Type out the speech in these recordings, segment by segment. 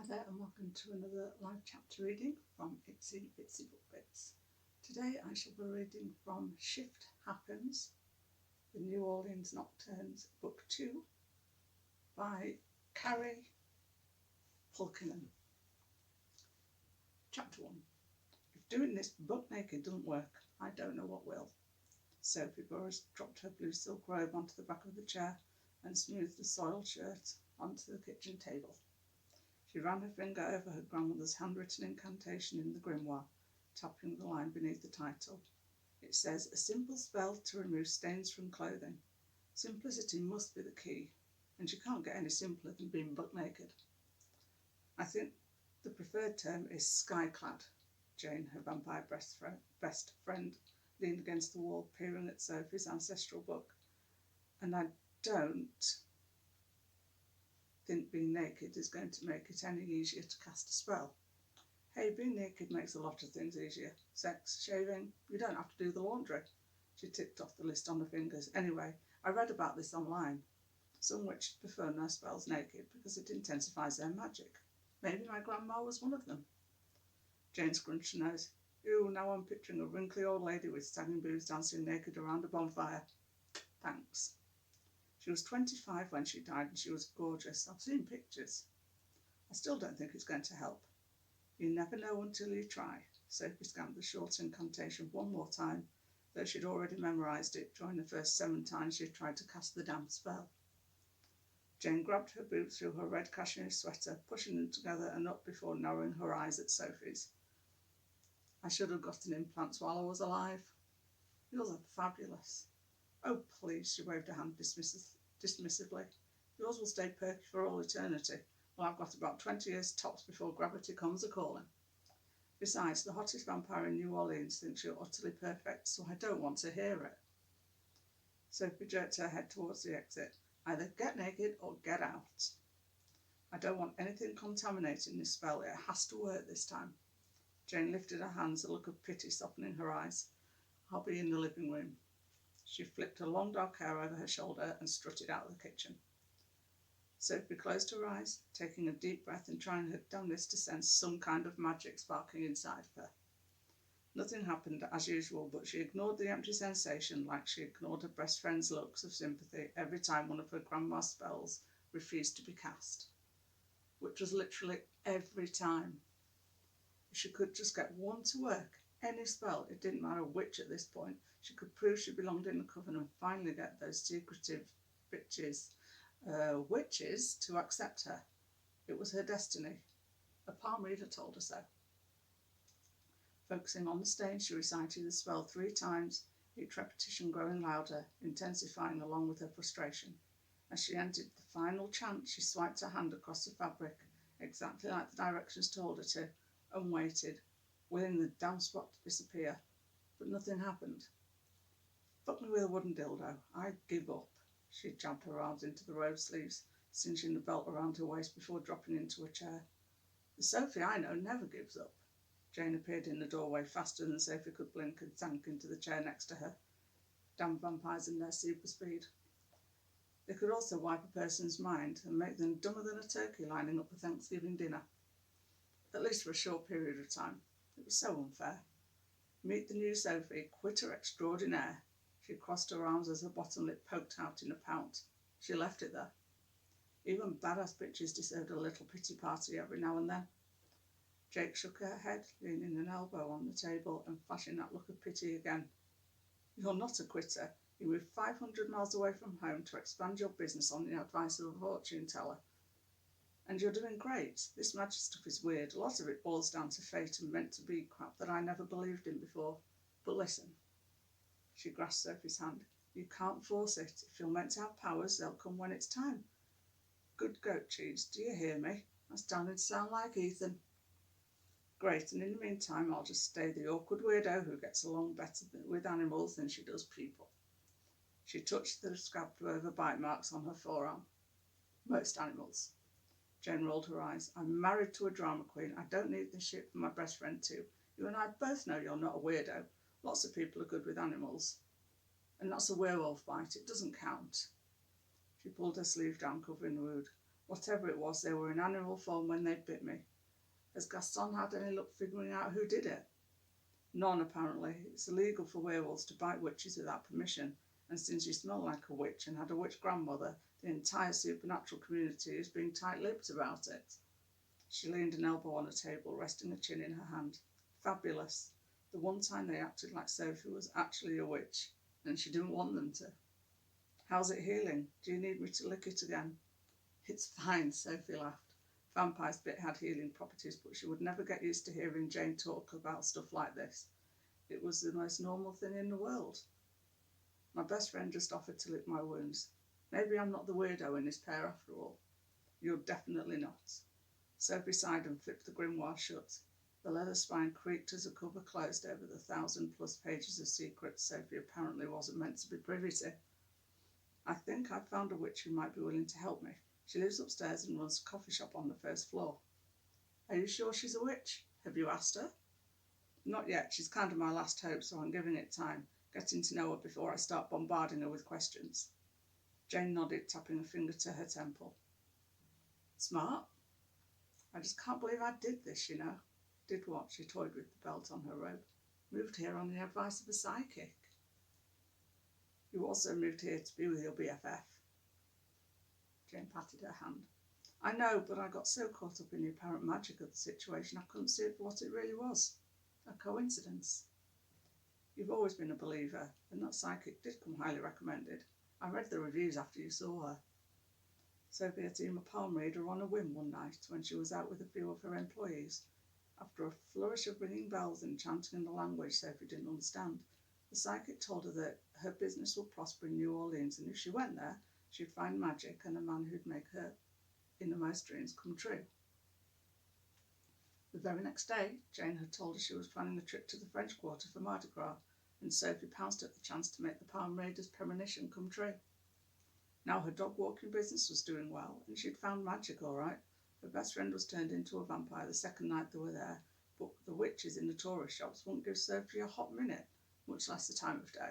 Hi there and welcome to another live chapter reading from Itsy Bitsy Book Bits. Today I shall be reading from Shift Happens, the New Orleans Nocturnes, Book 2 by Carrie, Pulkinen. Chapter 1. If doing this buck naked doesn't work, I don't know what will. Sophie Burroughs dropped her blue silk robe onto the back of the chair and smoothed the soiled shirt onto the kitchen table. She ran her finger over her grandmother's handwritten incantation in the grimoire, tapping the line beneath the title. It says, "A simple spell to remove stains from clothing. Simplicity must be the key, and you can't get any simpler than being buck naked." "I think the preferred term is sky-clad." Jane, her vampire best friend, leaned against the wall, peering at Sophie's ancestral book. "And I don't think being naked is going to make it any easier to cast a spell. Hey, being naked makes a lot of things easier. Sex, shaving, you don't have to do the laundry." She ticked off the list on her fingers. "Anyway, I read about this online. Some witches prefer no spells naked because it intensifies their magic. Maybe my grandma was one of them." Jane scrunched her nose. "Ew, now I'm picturing a wrinkly old lady with sagging boobs dancing naked around a bonfire." "Thanks." "She was 25 when she died and she was gorgeous. I've seen pictures." "I still don't think it's going to help." "You never know until you try." Sophie scanned the short incantation one more time, though she'd already memorised it during the first 7 times she'd tried to cast the damn spell. Jane grabbed her boot through her red cashmere sweater, pushing them together and up before narrowing her eyes at Sophie's. "I should have gotten implants while I was alive." "Yours are fabulous." "Oh, please," she waved her hand dismissively. "Yours will stay perky for all eternity. Well, I've got about 20 years tops before gravity comes a-calling. Besides, the hottest vampire in New Orleans thinks you're utterly perfect, so I don't want to hear it." Sophie jerked her head towards the exit. "Either get naked or get out." "I don't want anything contaminating this spell. It has to work this time." Jane lifted her hands, a look of pity softening her eyes. "I'll be in the living room." She flicked her long dark hair over her shoulder and strutted out of the kitchen. Sophie closed her eyes, taking a deep breath and trying her damnedest to sense some kind of magic sparking inside of her. Nothing happened as usual, but she ignored the empty sensation like she ignored her best friend's looks of sympathy every time one of her grandma's spells refused to be cast. Which was literally every time. If she could just get one to work, any spell, it didn't matter which at this point, she could prove she belonged in the coven and finally get those secretive witches to accept her. It was her destiny. A palm reader told her so. Focusing on the stain, she recited the spell 3 times, each repetition growing louder, intensifying along with her frustration. As she entered the final chant, she swiped her hand across the fabric, exactly like the directions told her to, and waited, willing the damn spot to disappear. But nothing happened. "Fuck me with a wooden dildo. I give up." She jabbed her arms into the robe sleeves, cinching the belt around her waist before dropping into a chair. "The Sophie I know never gives up." Jane appeared in the doorway faster than Sophie could blink and sank into the chair next to her. Damn vampires and their super speed. They could also wipe a person's mind and make them dumber than a turkey lining up for Thanksgiving dinner. At least for a short period of time. It was so unfair. Meet the new Sophie, quitter extraordinaire. She crossed her arms as her bottom lip poked out in a pout. She left it there. Even badass bitches deserved a little pity party every now and then. Jake shook her head, leaning an elbow on the table and flashing that look of pity again. "You're not a quitter. You moved 500 miles away from home to expand your business on the advice of a fortune teller. And you're doing great. This magic stuff is weird. A lot of it boils down to fate and meant to be crap that I never believed in before. But listen." She grasped Sophie's hand. "You can't force it. If you're meant to have powers, they'll come when it's time. Good goat cheese, do you hear me? That's starting to sound like Ethan." "Great, and in the meantime I'll just stay the awkward weirdo who gets along better with animals than she does people." She touched the scabbed over bite marks on her forearm. "Most animals." Jane rolled her eyes. "I'm married to a drama queen. I don't need this shit for my best friend too. You and I both know you're not a weirdo. Lots of people are good with animals. And that's a werewolf bite. It doesn't count." She pulled her sleeve down, covering the wound. Whatever it was, they were in animal form when they bit me. Has Gaston had any luck figuring out who did it? None, apparently. It's illegal for werewolves to bite witches without permission, and since you smell like a witch and had a witch grandmother, the entire supernatural community is being tight-lipped about it. She leaned an elbow on a table, resting a chin in her hand. Fabulous. The one time they acted like Sophie was actually a witch, and she didn't want them to. How's it healing? Do you need me to lick it again? It's fine, Sophie laughed. Vampire's bit had healing properties, but she would never get used to hearing Jane talk about stuff like this. It was the most normal thing in the world. My best friend just offered to lick my wounds. Maybe I'm not the weirdo in this pair after all. You're definitely not. Sophie sighed and flipped the grimoire shut. The leather spine creaked as the cover closed over the 1,000+ pages of secrets Sophie apparently wasn't meant to be privy to. I think I've found a witch who might be willing to help me. She lives upstairs and runs a coffee shop on the first floor. Are you sure she's a witch? Have you asked her? Not yet. She's kind of my last hope, so I'm giving it time, getting to know her before I start bombarding her with questions. Jane nodded, tapping a finger to her temple. Smart. I just can't believe I did this, you know. Did what? She toyed with the belt on her robe. Moved here on the advice of a psychic. You also moved here to be with your BFF. Jane patted her hand. I know, but I got so caught up in the apparent magic of the situation I couldn't see it for what it really was. A coincidence. You've always been a believer, and that psychic did come highly recommended. I read the reviews after you saw her. Sophie had seen a palm reader on a whim one night when she was out with a few of her employees. After a flourish of ringing bells and chanting in a language Sophie didn't understand, the psychic told her that her business would prosper in New Orleans, and if she went there, she'd find magic and a man who'd make her innermost dreams come true. The very next day, Jane had told her she was planning a trip to the French Quarter for Mardi Gras, and Sophie pounced at the chance to make the palm reader's premonition come true. Now her dog-walking business was doing well, and she'd found magic all right. Her best friend was turned into a vampire the second night they were there, but the witches in the tourist shops wouldn't give Sophie a hot minute, much less the time of day.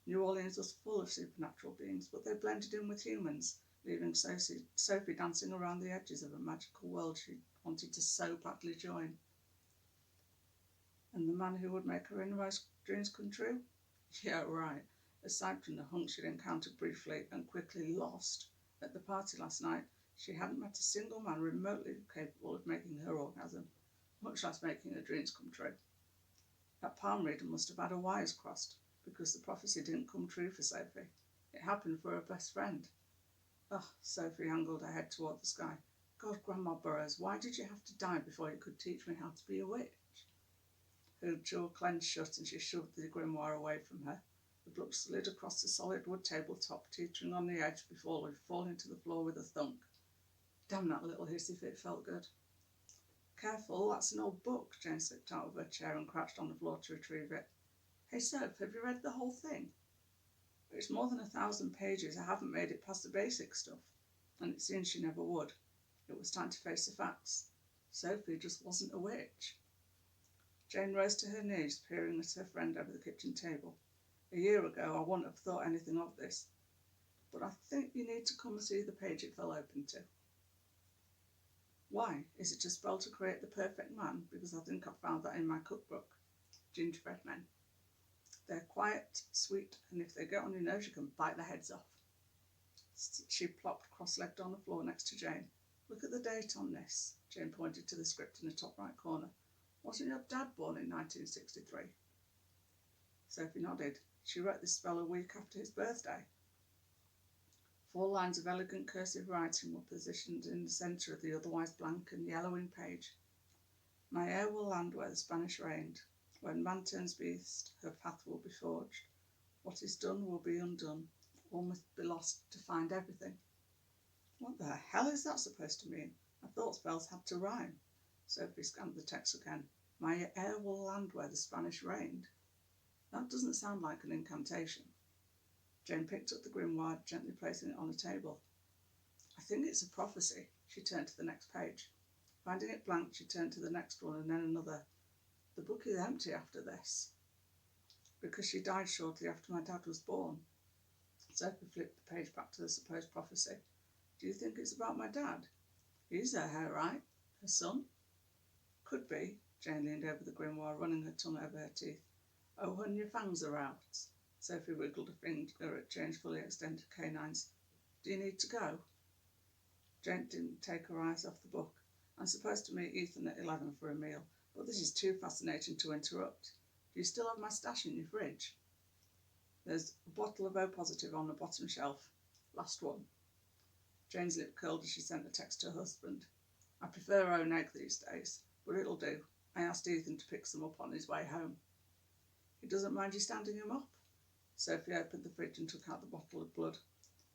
New Orleans was full of supernatural beings, but they blended in with humans, leaving Sophie dancing around the edges of a magical world she wanted to so badly join. And the man who would make her innermost dreams come true? Yeah, right. Aside from the hunk she'd encountered briefly and quickly lost at the party last night, she hadn't met a single man remotely capable of making her orgasm, much less making her dreams come true. That palm reader must have had her wires crossed, because the prophecy didn't come true for Sophie. It happened for her best friend. Ugh, Sophie angled her head toward the sky. God, Grandma Burroughs, why did you have to die before you could teach me how to be a witch? Her jaw clenched shut and she shoved the grimoire away from her. The book slid across the solid wood tabletop, teetering on the edge before falling to the floor with a thunk. Damn that little hissy fit felt good. Careful, that's an old book. Jane slipped out of her chair and crouched on the floor to retrieve it. Hey, Soph, have you read the whole thing? It's more than 1,000 pages. I haven't made it past the basic stuff, and it seemed she never would. It was time to face the facts. Sophie just wasn't a witch. Jane rose to her knees, peering at her friend over the kitchen table. A year ago, I wouldn't have thought anything of this, but I think you need to come and see the page it fell open to. Why? Is it a spell to create the perfect man? Because I think I found that in my cookbook. Gingerbread men. They're quiet, sweet, and if they get on your nose, you can bite their heads off. She plopped cross-legged on the floor next to Jane. Look at the date on this. Jane pointed to the script in the top right corner. Wasn't your dad born in 1963? Sophie nodded. She wrote this spell a week after his birthday. 4 lines of elegant cursive writing were positioned in the centre of the otherwise blank and yellowing page. My heir will land where the Spanish reigned. When man turns beast, her path will be forged. What is done will be undone. All must be lost to find everything. What the hell is that supposed to mean? I thought spells had to rhyme. Sophie scanned the text again. My heir will land where the Spanish reigned. That doesn't sound like an incantation. Jane picked up the grimoire, gently placing it on the table. I think it's a prophecy. She turned to the next page. Finding it blank, she turned to the next one and then another. The book is empty after this. Because she died shortly after my dad was born. Sophie flipped the page back to the supposed prophecy. Do you think it's about my dad? He's her hair, right? Her son? Could be. Jane leaned over the grimoire, running her tongue over her teeth. Oh, hun, your fangs are out. Sophie wiggled a finger at Jane's fully extended canines. Do you need to go? Jane didn't take her eyes off the book. I'm supposed to meet Ethan at 11 for a meal, but this is too fascinating to interrupt. Do you still have my stash in your fridge? There's a bottle of O-positive on the bottom shelf. Last one. Jane's lip curled as she sent the text to her husband. I prefer own egg these days, but it'll do. I asked Ethan to pick some up on his way home. He doesn't mind you standing him up? Sophie opened the fridge and took out the bottle of blood,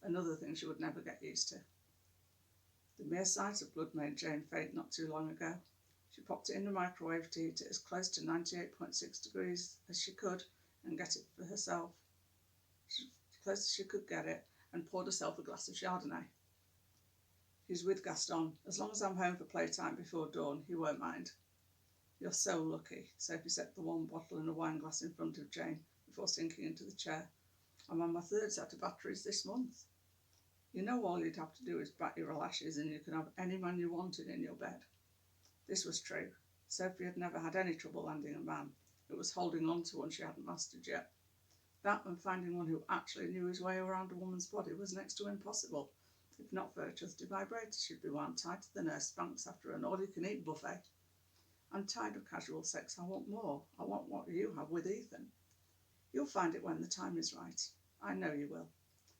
another thing she would never get used to. The mere sight of blood made Jane faint not too long ago. She popped it in the microwave to heat it as close to 98.6 degrees as she could and get it for herself. As close as she could get it, and poured herself a glass of Chardonnay. He's with Gaston. As long as I'm home for playtime before dawn, he won't mind. You're so lucky. Sophie set the one bottle and a wine glass in front of Jane before sinking into the chair. I'm on my third set of batteries this month. You know all you'd have to do is bat your lashes and you can have any man you wanted in your bed. This was true. Sophie had never had any trouble landing a man. It was holding on to one she hadn't mastered yet. That and finding one who actually knew his way around a woman's body was next to impossible. If not for a trusty vibrator, she'd be wound tight to the nurse Spanx after an all-you-can-eat buffet. I'm tired of casual sex. I want more. I want what you have with Ethan. You'll find it when the time is right. I know you will.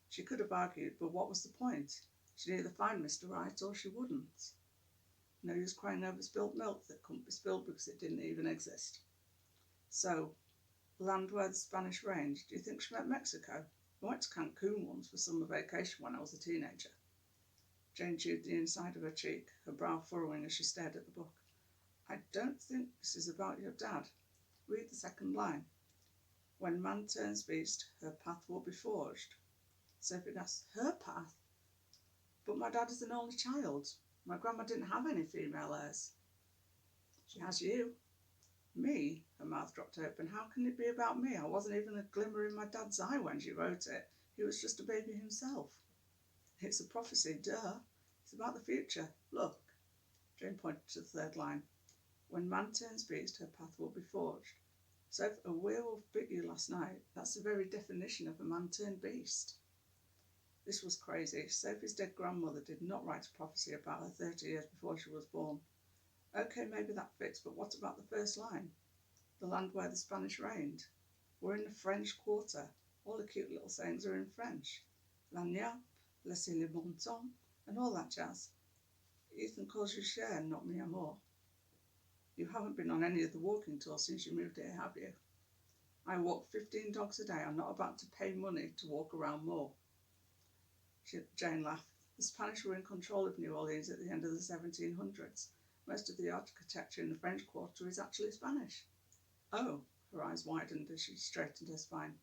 She could have argued, but what was the point? She'd either find Mr. Right or she wouldn't. No use crying over spilt milk that couldn't be spilled because it didn't even exist. So, land where the Spanish reigned. Do you think she meant Mexico? I went to Cancun once for summer vacation when I was a teenager. Jane chewed the inside of her cheek, her brow furrowing as she stared at the book. I don't think this is about your dad. Read the second line. When man turns beast, her path will be forged. Sophie gasped, her path? But my dad is an only child. My grandma didn't have any female heirs. She has you. Me? Her mouth dropped open. How can it be about me? I wasn't even a glimmer in my dad's eye when she wrote it. He was just a baby himself. It's a prophecy, duh. It's about the future. Look. Jane pointed to the third line. When man turns beast, her path will be forged. So if a werewolf bit you last night, that's the very definition of a man turned beast. This was crazy. Sophie's dead grandmother did not write a prophecy about her 30 years before she was born. Okay, maybe that fits, but what about the first line? The land where the Spanish reigned. We're in the French Quarter. All the cute little sayings are in French. La niape, laissez le bon temps, and all that jazz. Ethan calls you Cher, not mi amor. You haven't been on any of the walking tours since you moved here, have you? I walk 15 dogs a day. I'm not about to pay money to walk around more. Jane laughed. The Spanish were in control of New Orleans at the end of the 1700s. Most of the architecture in the French Quarter is actually Spanish. Oh, her eyes widened as she straightened her spine.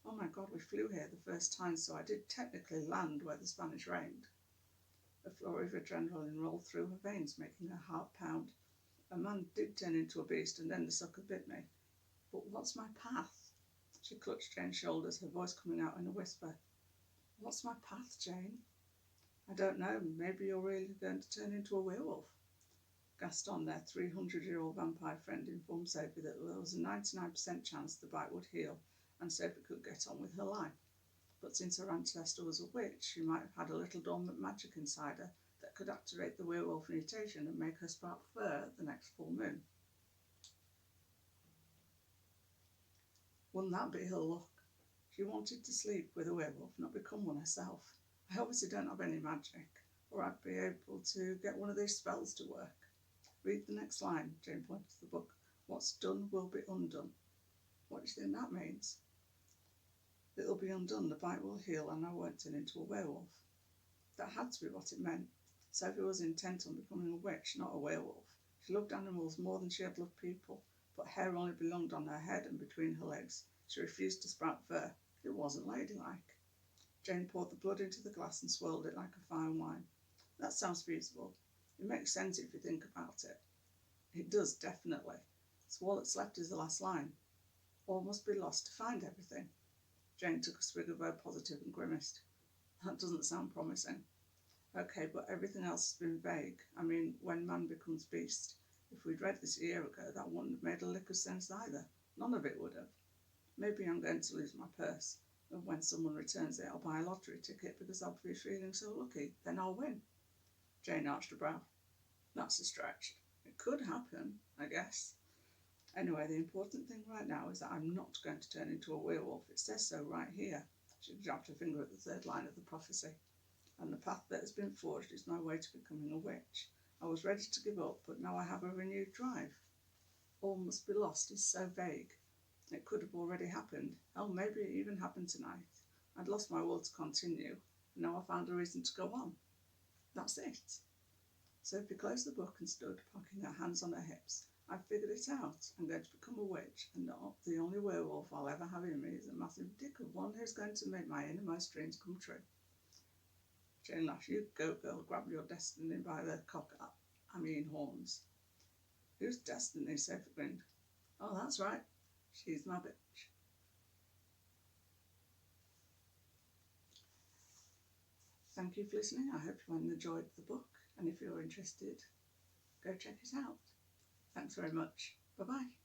Oh my God, we flew here the first time, so I did technically land where the Spanish reigned. A flurry of adrenaline rolled through her veins, making her heart pound. A man did turn into a beast, and then the sucker bit me. But what's my path? She clutched Jane's shoulders, her voice coming out in a whisper. What's my path, Jane? I don't know. Maybe you're really going to turn into a werewolf. Gaston, their 300-year-old vampire friend, informed Sophie that there was a 99% chance the bite would heal and Sophie could get on with her life. But since her ancestor was a witch, she might have had a little dormant magic inside her that could activate the werewolf mutation and make her sprout fur at the next full moon. Wouldn't that be her luck? She wanted to sleep with a werewolf, not become one herself. I obviously don't have any magic, or I'd be able to get one of these spells to work. Read the next line, Jane pointed to the book. What's done will be undone. What do you think that means? It'll be undone, the bite will heal, and I won't turn into a werewolf. That had to be what it meant. Sophie was intent on becoming a witch, not a werewolf. She loved animals more than she had loved people, but hair only belonged on her head and between her legs. She refused to sprout fur. It wasn't ladylike. Jane poured the blood into the glass and swirled it like a fine wine. That sounds feasible. It makes sense if you think about it. It does, definitely. So all that's left is the last line. All must be lost to find everything. Jane took a swig of O-positive and grimaced. That doesn't sound promising. Okay, but everything else has been vague. I mean, when man becomes beast, if we'd read this a year ago, that wouldn't have made a lick of sense either. None of it would have. Maybe I'm going to lose my purse, and when someone returns it, I'll buy a lottery ticket because I'll be feeling so lucky. Then I'll win. Jane arched her brow. That's a stretch. It could happen, I guess. Anyway, the important thing right now is that I'm not going to turn into a werewolf. It says so right here. She jabbed her finger at the third line of the prophecy. And the path that has been forged is my way to becoming a witch. I was ready to give up, but now I have a renewed drive. All must be lost is so vague. It could have already happened. Hell, maybe it even happened tonight. I'd lost my will to continue, and now I found a reason to go on. That's it. Sophie closed the book and stood, pocketing her hands on her hips. I've figured it out. I'm going to become a witch, and the only werewolf I'll ever have in me is a massive dick of one who's going to make my innermost dreams come true. Jane laughed. You go, girl, grab your destiny by the horns. Whose destiny? Sophie grinned. Oh, that's right. She's my bitch. Thank you for listening. I hope you enjoyed the book, and if you're interested, go check it out. Thanks very much. Bye-bye.